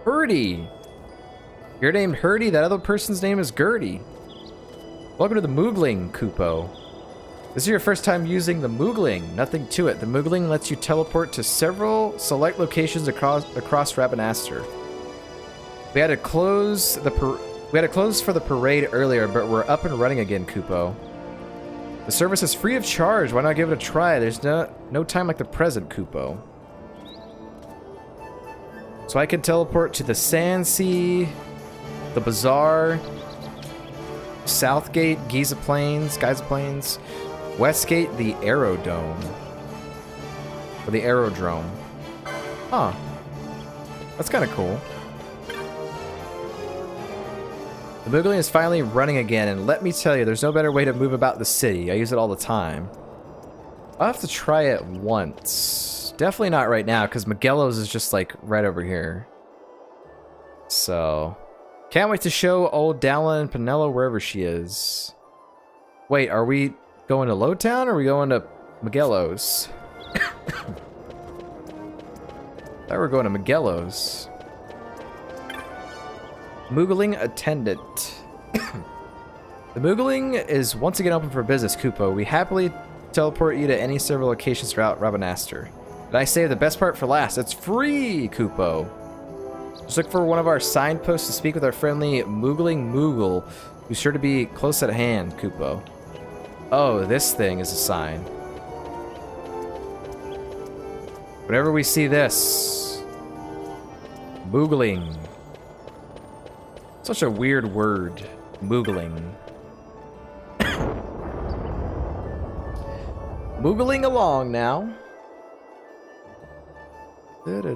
Hurdy. You're named Hurdy? That other person's name is Gertie. Welcome to the Moogling, Kupo. This is your first time using the Moogling. Nothing to it. The Moogling lets you teleport to several select locations across Rabanastre. We had to close for the parade earlier, but we're up and running again, Kupo. The service is free of charge. Why not give it a try? There's no time like the present, Kupo. So I can teleport to the Sandsea, the Bazaar, Southgate, Giza Plains, Westgate, the Aerodrome. Or the Aerodrome. Huh. That's kind of cool. The Moogling is finally running again, and let me tell you, there's no better way to move about the city. I use it all the time. I'll have to try it once. Definitely not right now, because Migelo's is just, like, right over here. So... Can't wait to show old Dallin and Penelo wherever she is. Wait, are we going to Lowtown, or are we going to Migelo's? I thought we were going to Migelo's. Moogling attendant. The Moogling is once again open for business, Kupo. We happily teleport you to any several locations throughout Rabanastre. But I saved the best part for last. It's free, Kupo. Just look for one of our signposts to speak with our friendly Moogling Moogle, who's sure to be close at hand, Kupo. Oh, this thing is a sign. Whenever we see this... Moogling. Such a weird word. Moogling. Moogling along now. Someday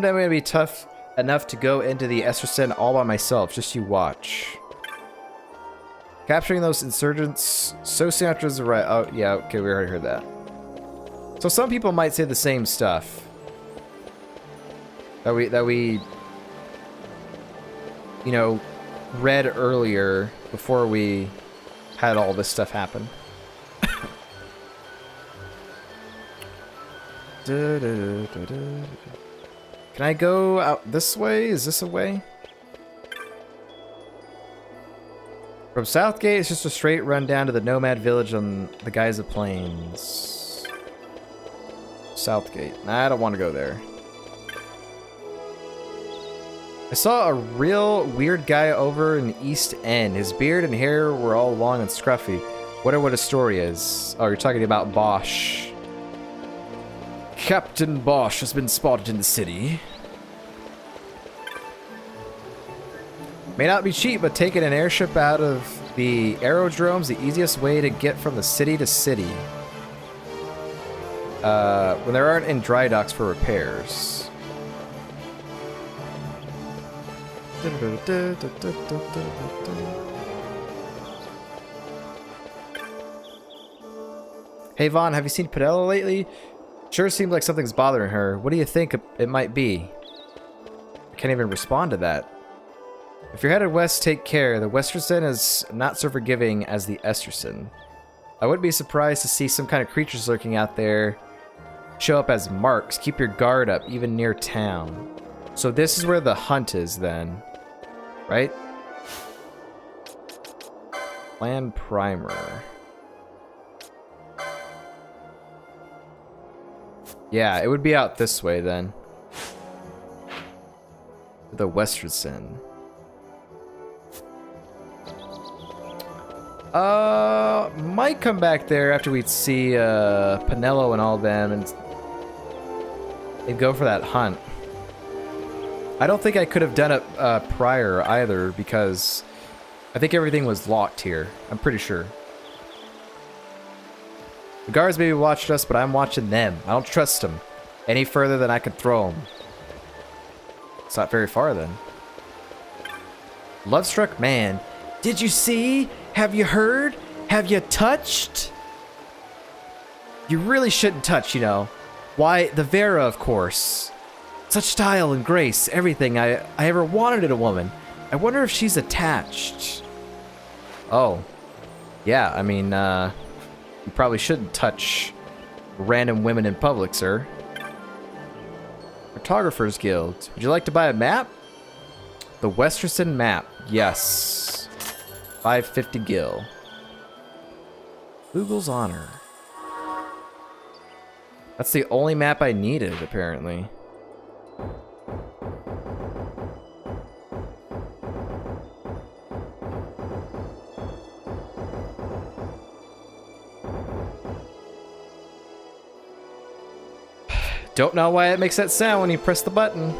I'm gonna be tough enough to go into the XII all by myself. Just you watch. Capturing those insurgents so soon after the right. Oh yeah, okay, we already heard that. So some people might say the same stuff that we you know read earlier before we had all this stuff happen. Can I go out this way? Is this a way? From Southgate, it's just a straight run down to the nomad village on the Giza Plains. Southgate. Nah, I don't want to go there. I saw a real weird guy over in East End. His beard and hair were all long and scruffy. Wonder what his story is. Oh, you're talking about Bosch. Captain Bosch has been spotted in the city. May not be cheap, but taking an airship out of the aerodrome's the easiest way to get from the city to city. When there aren't any dry docks for repairs. Hey Vaughn, have you seen Penelo lately? Sure seems like something's bothering her. What do you think it might be? I can't even respond to that. If you're headed west, take care. The Westerson is not so forgiving as the Esterson. I wouldn't be surprised to see some kind of creatures lurking out there show up as marks. Keep your guard up, even near town. So this is where the hunt is then. Right? Plan primer. Yeah, it would be out this way then. The Westerson. Might come back there after we'd see Penelo and all them and go for that hunt. I don't think I could have done it prior either because I think everything was locked here. I'm pretty sure. The guards maybe watched us, but I'm watching them. I don't trust them any further than I could throw them. It's not very far then. Lovestruck man. Did you see? Have you heard? Have you touched? You really shouldn't touch, you know. Why, the Vera, of course. Such style and grace, everything I ever wanted in a woman. I wonder if she's attached. Oh. Yeah, I mean, You probably shouldn't touch random women in public, sir. Cartographers Guild. Would you like to buy a map? The Westerson map. Yes. 550 gil. Google's honor. That's the only map I needed, apparently. Don't know why it makes that sound when you press the button.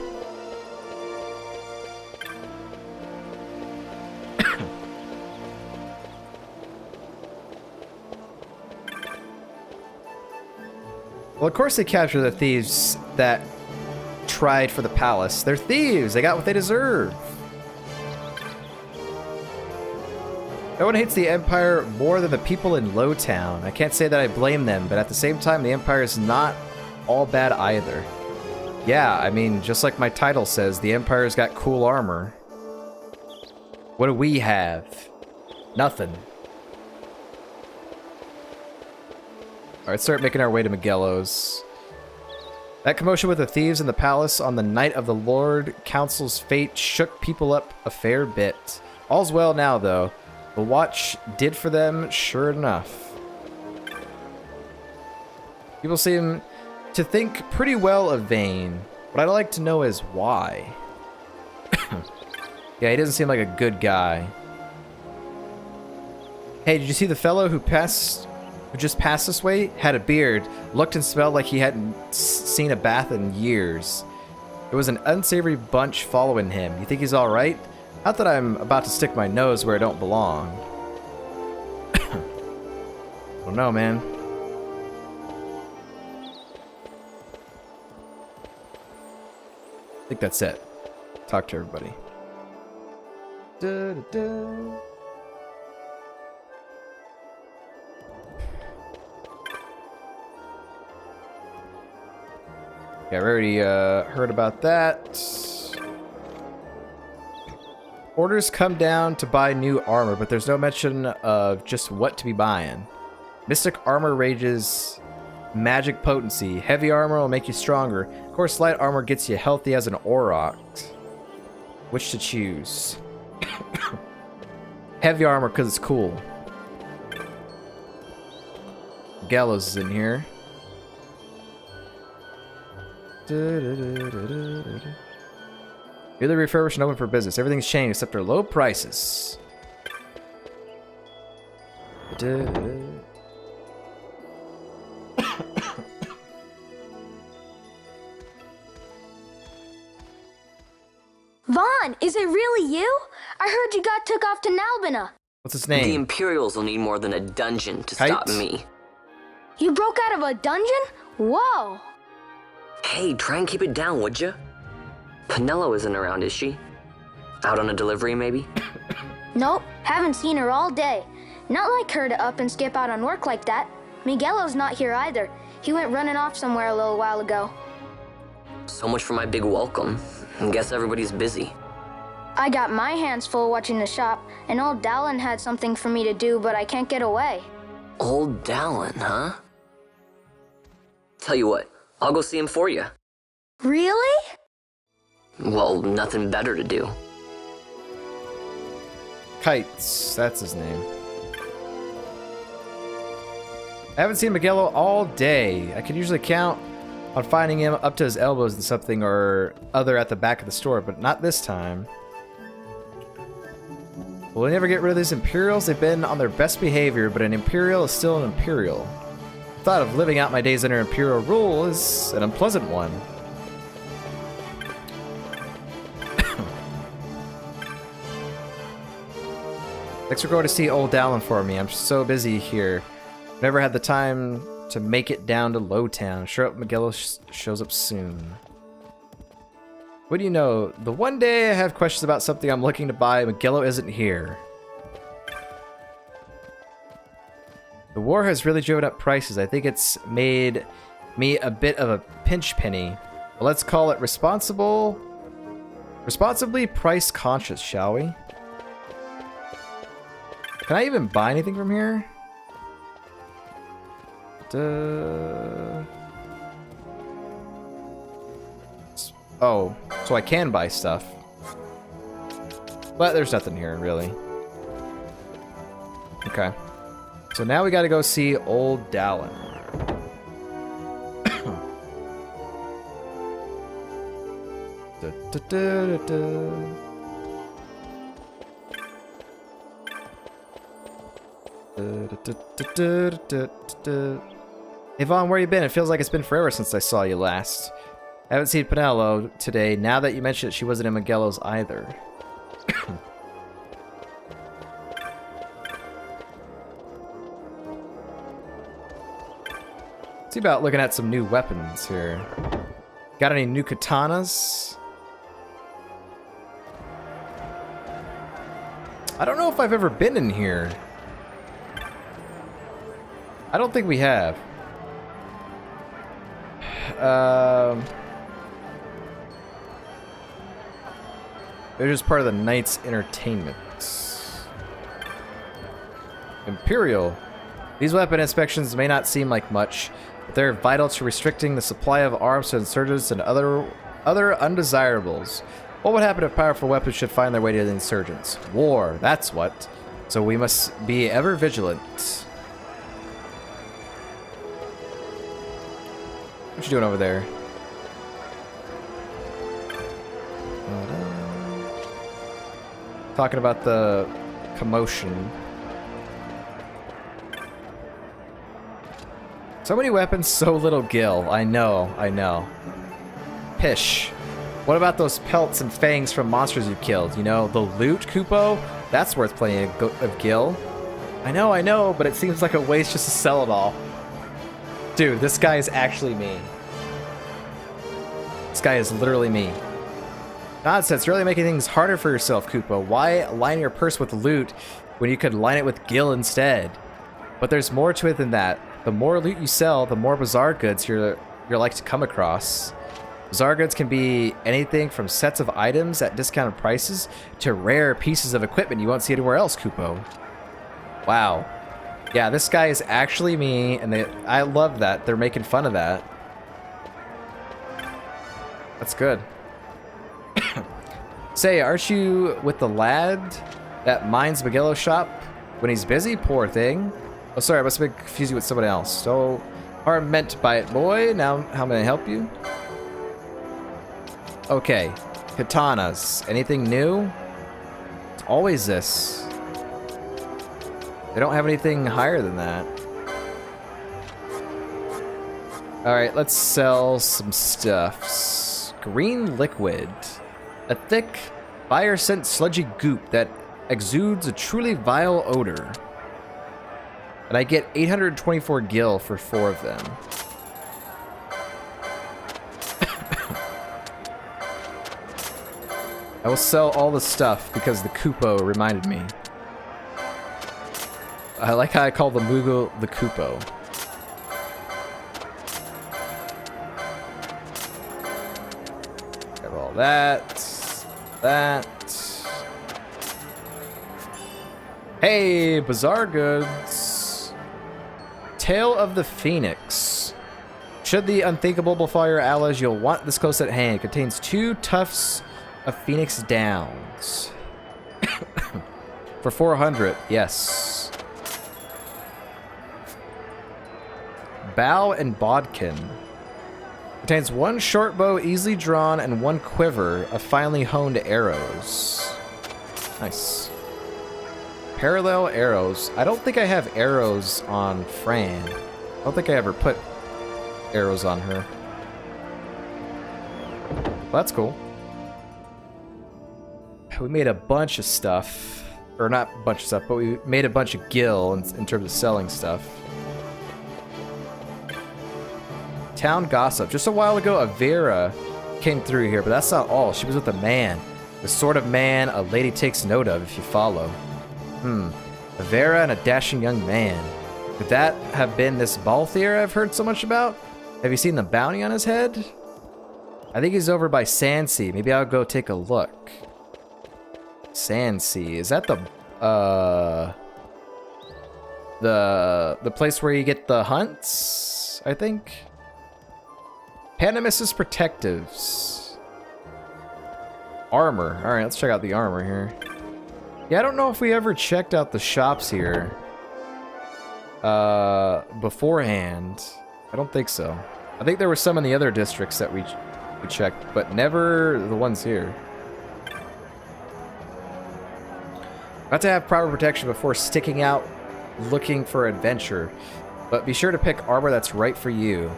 Well, of course they capture the thieves that tried for the palace. They're thieves. They got what they deserve. No one hates the Empire more than the people in Lowtown. I can't say that I blame them, but at the same time, the Empire is not all bad either. Yeah, I mean, just like my title says, the Empire's got cool armor. What do we have? Nothing. Alright, start making our way to Migelo's. That commotion with the thieves in the palace on the night of the Lord Council's fate shook people up a fair bit. All's well now, though. The watch did for them, sure enough. People seem to think pretty well of Vane. What I'd like to know is why. Yeah, he doesn't seem like a good guy. Hey, did you see the fellow who just passed this way? Had a beard, looked and smelled like he hadn't seen a bath in years. There was an unsavory bunch following him. You think he's alright? Not that I'm about to stick my nose where I don't belong. I don't know, man. I think that's it. Talk to everybody. Da, da, da. Yeah, I already heard about that. Orders come down to buy new armor, but there's no mention of just what to be buying. Mystic armor rages magic potency. Heavy armor will make you stronger. Of course, light armor gets you healthy as an Auroch. Which to choose? Heavy armor because it's cool. Gallows is in here. Newly refurbished and open for business. Everything's changed except for low prices. Vaughn, is it really you? I heard you got took off to Nalbina. What's his name? The Imperials will need more than a dungeon to Kite? stop me. You broke out of a dungeon? Whoa. Hey, try and keep it down, would you? Penelo isn't around, is she? Out on a delivery, maybe? Nope, haven't seen her all day. Not like her to up and skip out on work like that. Migelo's not here either. He went running off somewhere a little while ago. So much for my big welcome. Guess everybody's busy. I got my hands full watching the shop, and old Dallin had something for me to do, but I can't get away. Old Dallin, huh? Tell you what, I'll go see him for you. Really? Well, nothing better to do. Kites, that's his name. I haven't seen Migelo all day. I can usually count on finding him up to his elbows in something or other at the back of the store, but not this time. Will we never get rid of these Imperials? They've been on their best behavior, but an Imperial is still an Imperial. The thought of living out my days under Imperial rule is an unpleasant one. Thanks for going to see old Dallin for me. I'm so busy here. Never had the time to make it down to Lowtown. Sure hope Migelo shows up soon. What do you know? The one day I have questions about something I'm looking to buy, Migelo isn't here. The war has really driven up prices. I think it's made me a bit of a pinch penny. But let's call it responsibly price conscious, shall we? Can I even buy anything from here? Oh, so I can buy stuff. But there's nothing here, really. Okay. So now we gotta go see Old Dallin. Hey Vaughn, where you been? It feels like it's been forever since I saw you last. I haven't seen Pinello today. Now that you mention it, she wasn't in Migelo's either. See about looking at some new weapons here. Got any new katanas? I don't know if I've ever been in here. I don't think we have. They're just part of the night's entertainment. Imperial. These weapon inspections may not seem like much, but they're vital to restricting the supply of arms to insurgents and other undesirables. What would happen if powerful weapons should find their way to the insurgents? War, that's what. So we must be ever vigilant. What you doing over there? Talking about the commotion. So many weapons, so little gil. I know, I know. Pish. What about those pelts and fangs from monsters you killed? You know, the loot, Kupo? That's worth plenty of gil. I know, but it seems like a waste just to sell it all. Dude, this guy is actually me. This guy is literally me. Nonsense, really making things harder for yourself, Kupo. Why line your purse with loot when you could line it with gil instead? But there's more to it than that. The more loot you sell, the more bazaar goods you're like to come across. Bazaar goods can be anything from sets of items at discounted prices to rare pieces of equipment you won't see anywhere else, Kupo. Wow. Yeah, this guy is actually me, and I love that. They're making fun of that. That's good. Say, aren't you with the lad that mines Migelo shop when he's busy? Poor thing. Oh, sorry, I must have been confusing you with someone else. So, hard meant by it, boy. Now, how may I help you? Okay, katanas. Anything new? It's always this. They don't have anything higher than that. Alright, let's sell some stuffs. Green liquid. A thick, fire-scent sludgy goop that exudes a truly vile odor. And I get 824 gil for 4 of them. I will sell all the stuff because the Kupo reminded me. I like how I call the Mughal the Kupo. Have all that. Hey, bazaar goods. Tale of the Phoenix. Should the unthinkable befall your allies, you'll want this close at hand. It contains 2 tufts of phoenix downs. For 400, yes. Bow and bodkin. Contains 1 short bow easily drawn and 1 quiver of finely honed arrows. Nice. Parallel arrows. I don't think I have arrows on Fran. I don't think I ever put arrows on her. Well, that's cool. We made a bunch of stuff. Or not a bunch of stuff, but we made a bunch of gil in terms of selling stuff. Town gossip. Just a while ago, a Vera came through here, but that's not all. She was with a man. The sort of man a lady takes note of if you follow. A Vera and a dashing young man. Could that have been this Balthier I've heard so much about? Have you seen the bounty on his head? I think he's over by Sandsea. Maybe I'll go take a look. Sandsea. Is that the, the place where you get the hunts, I think. Panamus's Protectives. Armor. Alright, let's check out the armor here. Yeah, I don't know if we ever checked out the shops here beforehand. I don't think so. I think there were some in the other districts that we checked, but never the ones here. Got to have proper protection before sticking out looking for adventure, but be sure to pick armor that's right for you.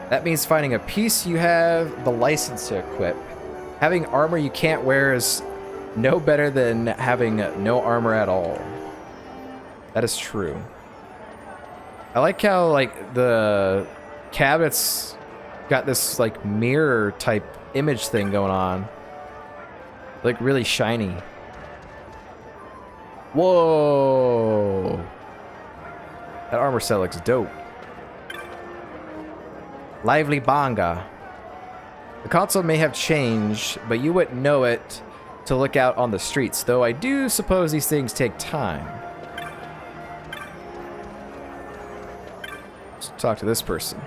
That means finding a piece you have the license to equip. Having armor you can't wear is no better than having no armor at all. That is true. I like how, like, the cabinets got this, like, mirror type image thing going on. Like, really shiny. Whoa! That armor set looks dope. Lively Banga. The console may have changed, but you wouldn't know it to look out on the streets, though I do suppose these things take time. Let's talk to this person.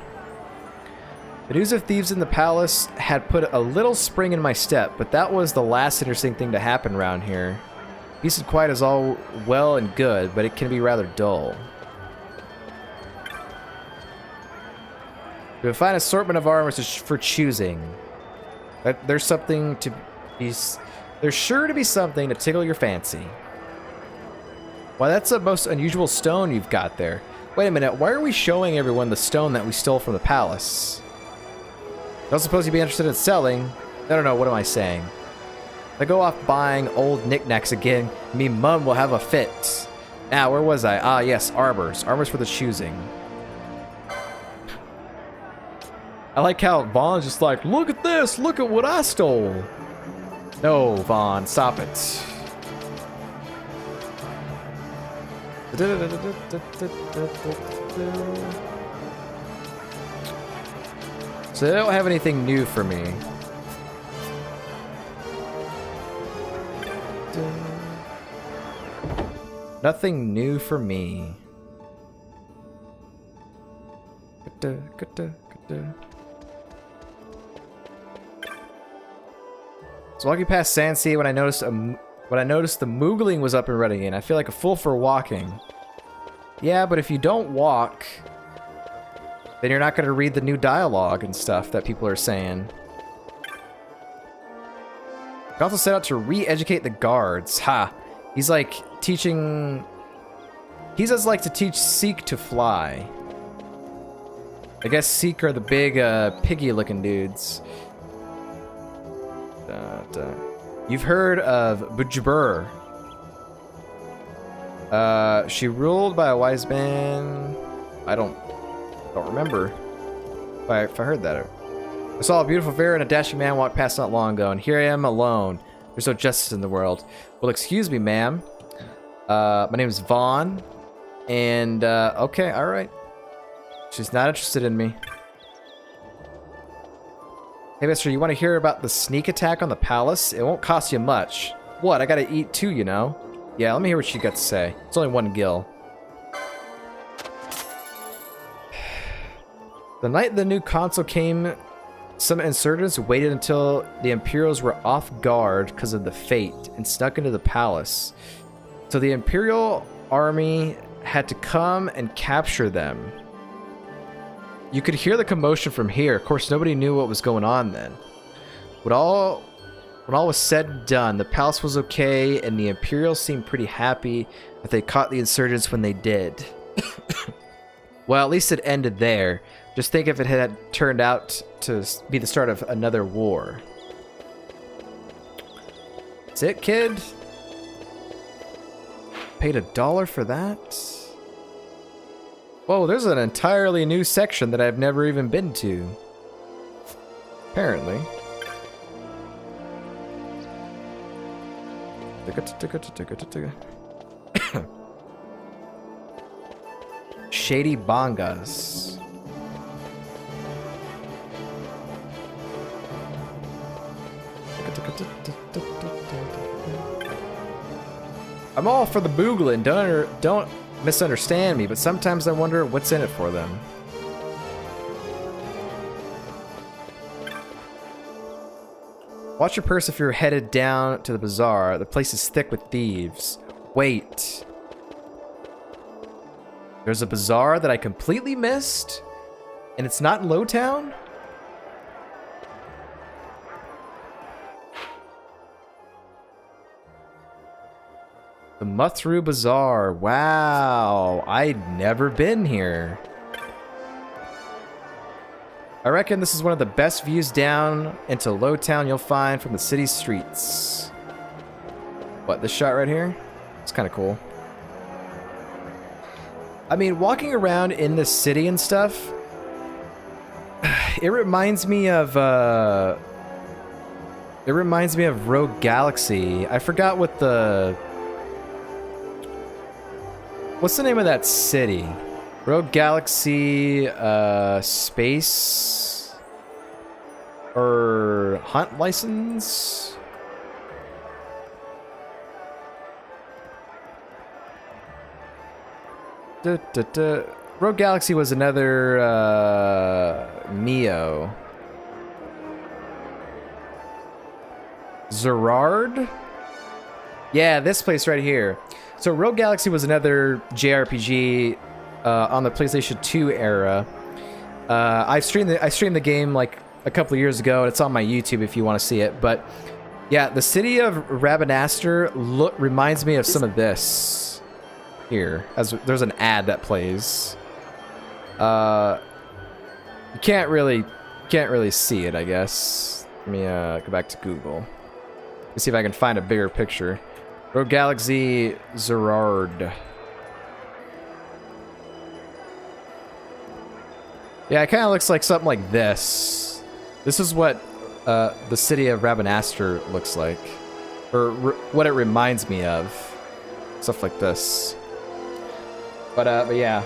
The news of thieves in the palace had put a little spring in my step, but that was the last interesting thing to happen around here. Peace and quiet is all well and good, but it can be rather dull. You will find assortment of armors for choosing. There's something to be. There's sure to be something to tickle your fancy. Why, that's the most unusual stone you've got there. Wait a minute, why are we showing everyone the stone that we stole from the palace? Don't suppose you'd be interested in selling? No, what am I saying? If I go off buying old knickknacks again, me mum will have a fit. Now, where was I? Ah, yes, armors. Armors for the choosing. I like how Vaughn's just like, look at this, look at what I stole. No, Vaughn, stop it. So they don't have anything new for me. Nothing new for me. So walking past Sandsea when I noticed the Moogling was up and running again. I feel like a fool for walking. Yeah, but if you don't walk, then you're not going to read the new dialogue and stuff that people are saying. He also set out to re-educate the guards. Ha! He's like teaching... He does like to teach Seek to fly. I guess Seek are the big, piggy-looking dudes. You've heard of Bujabur. She ruled by a wise man. I don't remember if I heard that. I saw a beautiful fair and a dashing man walk past not long ago, and here I am alone. There's no justice in the world. Well, excuse me, ma'am. My name is Vaughn, and okay, all right. She's not interested in me. Hey, mister, you want to hear about the sneak attack on the palace? It won't cost you much. What? I gotta eat too, you know? Yeah, let me hear what you got to say. It's only one gill. The night the new console came, some insurgents waited until the Imperials were off guard because of the fate and snuck into the palace. So the Imperial army had to come and capture them. You could hear the commotion from here. Of course, nobody knew what was going on then. When all was said and done, the palace was okay, and the Imperials seemed pretty happy that they caught the insurgents when they did. Well, at least it ended there. Just think if it had turned out to be the start of another war. That's it, kid? Paid $1 for that? Whoa, there's an entirely new section that I've never even been to. Apparently. Shady Bangas. I'm all for the boogling. Don't misunderstand me, but sometimes I wonder what's in it for them. Watch your purse if you're headed down to the bazaar. The place is thick with thieves. Wait. There's a bazaar that I completely missed? And it's not in Lowtown? The Muthru Bazaar. Wow. I'd never been here. I reckon this is one of the best views down into Lowtown you'll find from the city's streets. What, this shot right here? It's kind of cool. I mean, walking around in the city and stuff, it reminds me of Rogue Galaxy. I forgot what what's the name of that city? Rogue Galaxy, Space or Hunt License? Rogue Galaxy was another Neo. Zerard? Yeah, this place right here. So Rogue Galaxy was another JRPG on the PlayStation 2 era. I streamed the game like a couple of years ago, and it's on my YouTube if you want to see it. But yeah, the city of Rabanastre reminds me of some of this here. As there's an ad that plays. You can't really see it, I guess. Let me go back to Google. Let's see if I can find a bigger picture. Rogue Galaxy Zerard. Yeah, it kind of looks like something like this. This is what the city of Rabanastre looks like. Or what it reminds me of. Stuff like this. But yeah.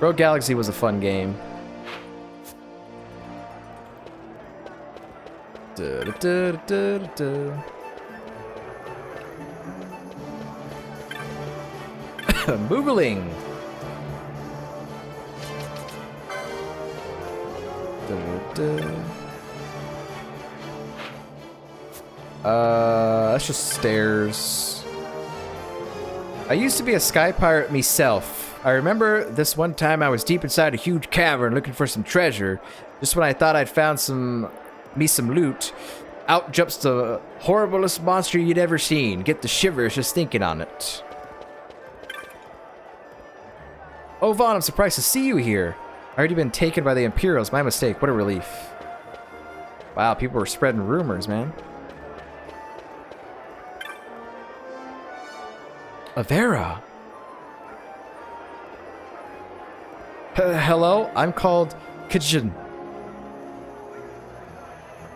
Rogue Galaxy was a fun game. Moogling. That's just stairs. I used to be a sky pirate myself. I remember this one time I was deep inside a huge cavern looking for some treasure. Just when I thought I'd found some loot, out jumps the horriblest monster you'd ever seen. Get the shivers just thinking on it. Oh, Vaughn, I'm surprised to see you here. I already been taken by the Imperials. My mistake. What a relief. Wow, people were spreading rumors, man. Avera. Hello, I'm called Kajin.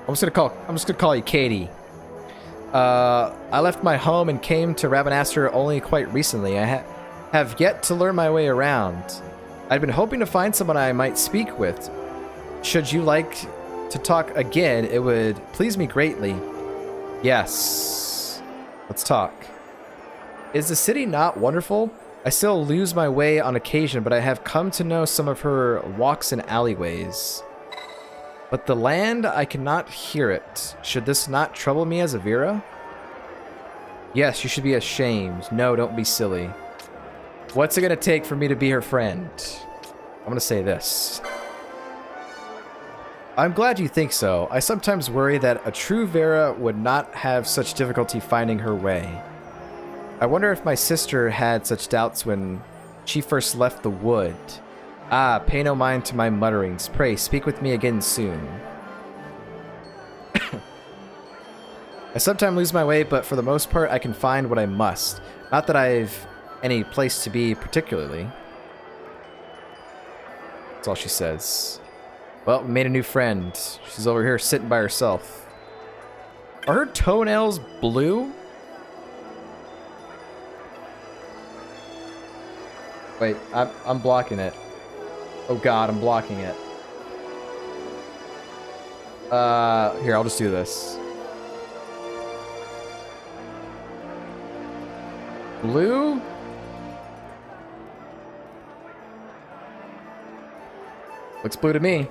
I'm just gonna call you Katie. I left my home and came to Rabanastre only quite recently. I have yet to learn my way around. I'd been hoping to find someone I might speak with. Should you like to talk again, it would please me greatly. Yes. Let's talk. Is the city not wonderful? I still lose my way on occasion, but I have come to know some of her walks and alleyways. But the land, I cannot hear it. Should this not trouble me as a Vera? Yes, you should be ashamed. No, don't be silly. What's it gonna take for me to be her friend? I'm gonna say this. I'm glad you think so. I sometimes worry that a true Vera would not have such difficulty finding her way. I wonder if my sister had such doubts when she first left the wood. Ah, pay no mind to my mutterings. Pray, speak with me again soon. I sometimes lose my way, but for the most part, I can find what I must. Not that I've any place to be particularly. That's all she says. Well, we made a new friend. She's over here sitting by herself. Are her toenails blue? Wait, I'm blocking it. Oh god, I'm blocking it. Here, I'll just do this. Blue? Looks blue to me.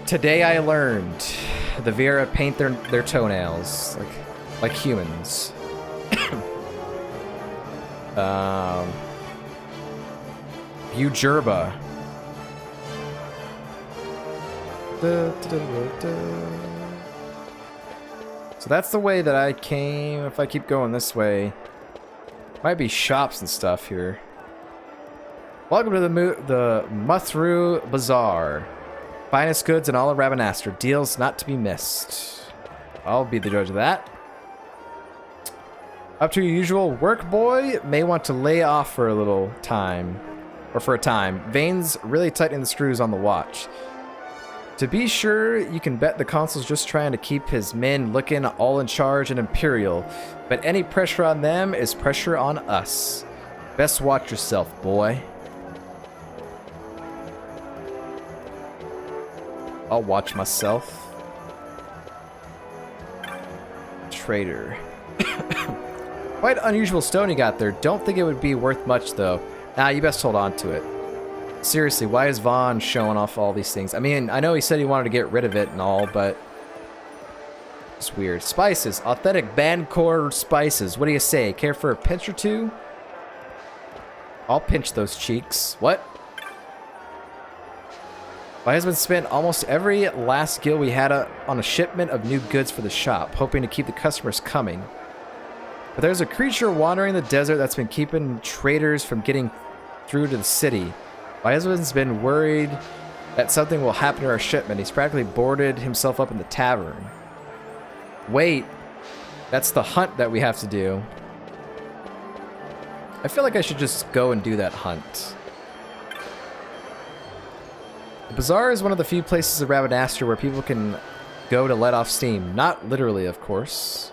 Today I learned the Vera paint their toenails like humans. Bujerba. So that's the way that I came. If I keep going this way, might be shops and stuff here. Welcome to the Muthru Bazaar. Finest goods in all of Rabanastre. Deals not to be missed. I'll be the judge of that. Up to your usual work, boy. May want to lay off for a little time. Or for a time. Vane's really tightening the screws on the watch. To be sure, you can bet the consul's just trying to keep his men looking all in charge and imperial. But any pressure on them is pressure on us. Best watch yourself, boy. I'll watch myself. Trader. Quite unusual stone you got there. Don't think it would be worth much, though. Nah, you best hold on to it. Seriously, why is Vaughn showing off all these things? I mean, I know he said he wanted to get rid of it and all, but... it's weird. Spices. Authentic Bancour spices. What do you say? Care for a pinch or two? I'll pinch those cheeks. What? My husband spent almost every last gil we had on a shipment of new goods for the shop, hoping to keep the customers coming. But there's a creature wandering the desert that's been keeping traders from getting through to the city. My husband's been worried that something will happen to our shipment. He's practically boarded himself up in the tavern. Wait, that's the hunt that we have to do. I feel like I should just go and do that hunt. The bazaar is one of the few places in Rabanastre where people can go to let off steam. Not literally, of course.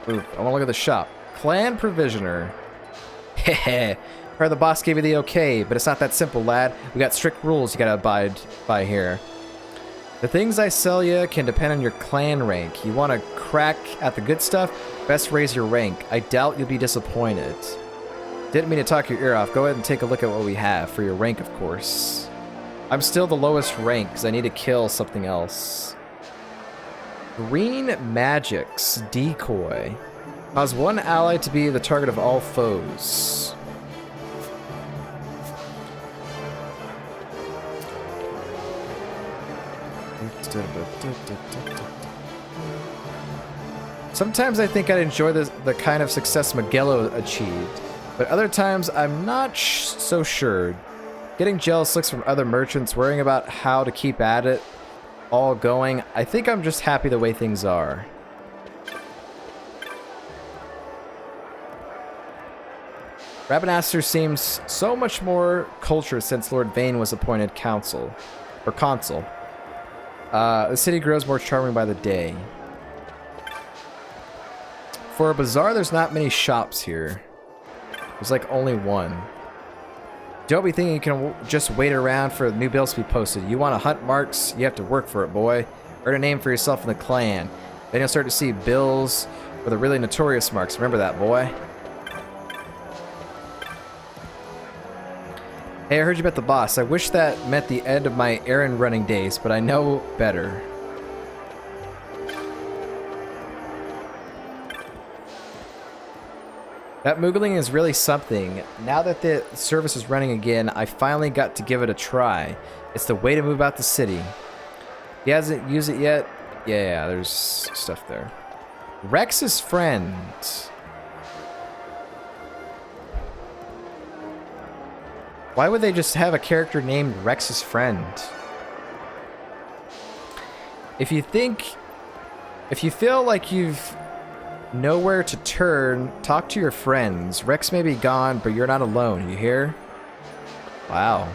Ooh, I want to look at the shop. Clan Provisioner. Heh. Heard the boss gave you the okay, but it's not that simple, lad. We got strict rules you gotta abide by here. The things I sell you can depend on your clan rank. You want to crack at the good stuff? Best raise your rank. I doubt you'll be disappointed. Didn't mean to talk your ear off. Go ahead and take a look at what we have for your rank, of course. I'm still the lowest rank because I need to kill something else. Green Magic's Decoy. Cause one ally to be the target of all foes. Sometimes I think I'd enjoy the kind of success Migelo achieved, but other times I'm not so sure. Getting jealous looks from other merchants, worrying about how to keep at it all going. I think I'm just happy the way things are. Rabanastre seems so much more cultured since Lord Vane was appointed consul. The city grows more charming by the day. For a bazaar, there's not many shops here. There's like only one. Don't be thinking you can just wait around for new bills to be posted. You want to hunt marks, you have to work for it, boy. Earn a name for yourself in the clan. Then you'll start to see bills for the really notorious marks. Remember that, boy. Hey, I heard you met the boss. I wish that meant the end of my errand running days, but I know better. That Moogling is really something. Now that the service is running again, I finally got to give it a try. It's the way to move out the city. He hasn't used it yet? Yeah, there's stuff there. Rex's friend. Why would they just have a character named Rex's friend? If you feel like you've nowhere to turn, talk to your friends. Rex may be gone, but you're not alone, you hear? Wow.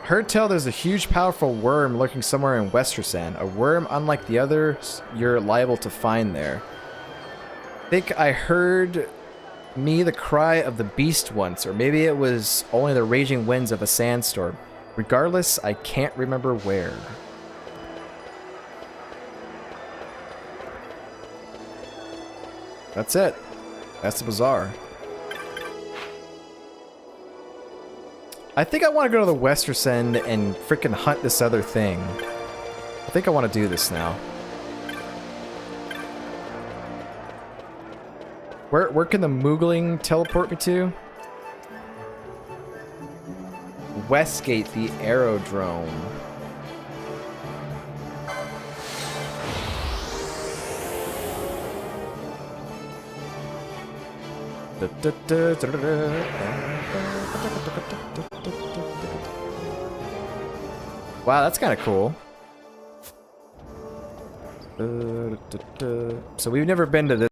Heard tell there's a huge powerful worm lurking somewhere in Westersan. A worm unlike the others you're liable to find there. Think I heard me the cry of the beast once, or maybe it was only the raging winds of a sandstorm. Regardless, I can't remember where. That's it. That's the bazaar. I think I want to go to the Western End and freaking hunt this other thing. I think I want to do this now. Where can the Moogling teleport me to? Westgate, the aerodrome. Wow, that's kind of cool. So we've never been to this.